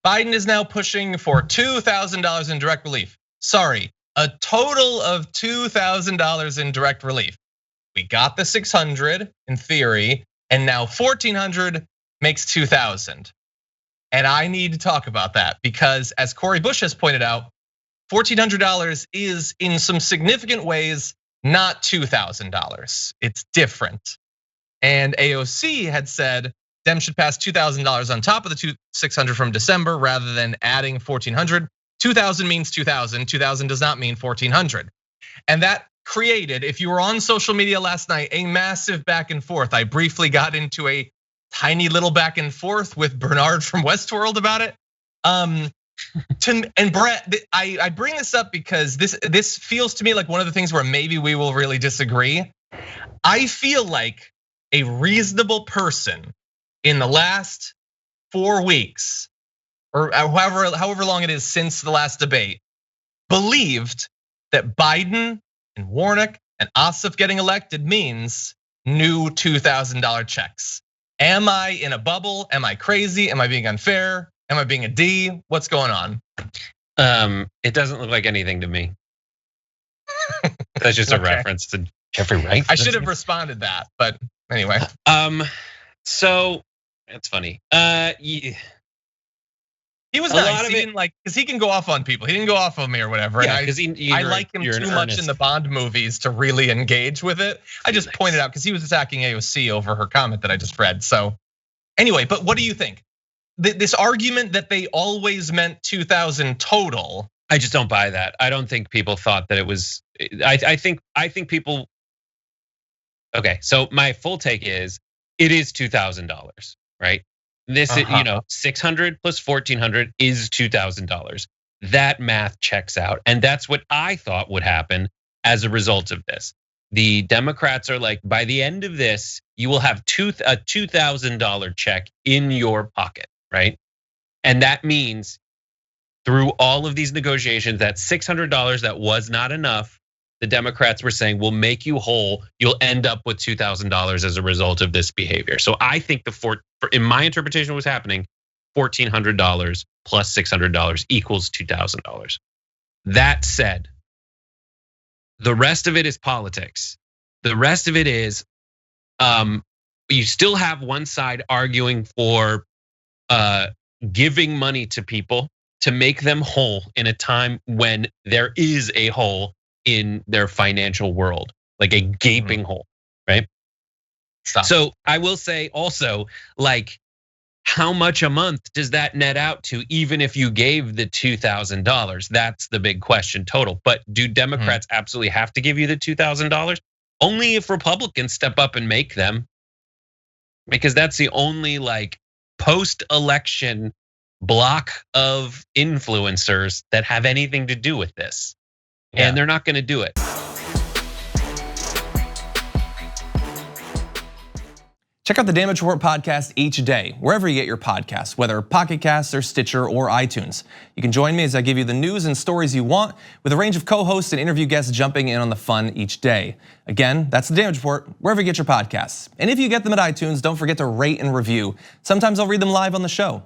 Biden is now pushing for $2,000 in direct relief. Sorry, a total of $2,000 in direct relief. We got the 600 in theory, and now 1,400 makes 2,000. And I need to talk about that because as Cori Bush has pointed out, $1,400 is in some significant ways not $2,000. It's different. And AOC had said Dem should pass $2,000 on top of the 600 from December rather than adding 1,400. 2,000 means 2,000. 2,000 does not mean 1,400. And that created, if you were on social media last night, a massive back and forth. I briefly got into a tiny little back and forth with Bernard from Westworld about it. And Brett, I bring this up because this feels to me like one of the things where maybe we will really disagree. I feel like a reasonable person in the last 4 weeks, or however long it is since the last debate, believed that Biden and Warnock and Ossoff getting elected means new $2,000 checks. Am I in a bubble? Am I crazy? Am I being unfair? Am I being a D? What's going on? It doesn't look like anything to me. That's just a reference to Jeffrey Wright. I should have responded that, but anyway. So that's funny. He was nice. He didn't because he can go off on people. He didn't go off on me or whatever. Yeah, and I like him too much in the Bond movies to really engage with it. I just pointed out because he was attacking AOC over her comment that I just read. So anyway, but what do you think? This argument that they always meant 2,000 total. I just don't buy that. I don't think people thought that it was. I think people. Okay, so my full take is it is $2,000, right? This is 600 plus 1,400 is $2,000. That math checks out, and that's what I thought would happen as a result of this. The Democrats are like, by the end of this, you will have a $2,000 check in your pocket, right? And that means through all of these negotiations, that $600 that was not enough, the Democrats were saying will make you whole. You'll end up with $2,000 as a result of this behavior. So I think in my interpretation of what's happening, $1,400 plus $600 equals $2,000. That said, the rest of it is politics. The rest of it is you still have one side arguing for giving money to people to make them whole in a time when there is a hole in their financial world, like a gaping hole, right? So I will say also, like, how much a month does that net out to, even if you gave the $2,000? That's the big question total. But do Democrats absolutely have to give you the $2,000? Only if Republicans step up and make them, because that's the only like post-election block of influencers that have anything to do with this. And they're not gonna do it. Check out the Damage Report podcast each day, wherever you get your podcasts, whether Pocket Casts or Stitcher or iTunes. You can join me as I give you the news and stories you want, with a range of co-hosts and interview guests jumping in on the fun each day. Again, that's the Damage Report, wherever you get your podcasts. And if you get them at iTunes, don't forget to rate and review. Sometimes I'll read them live on the show.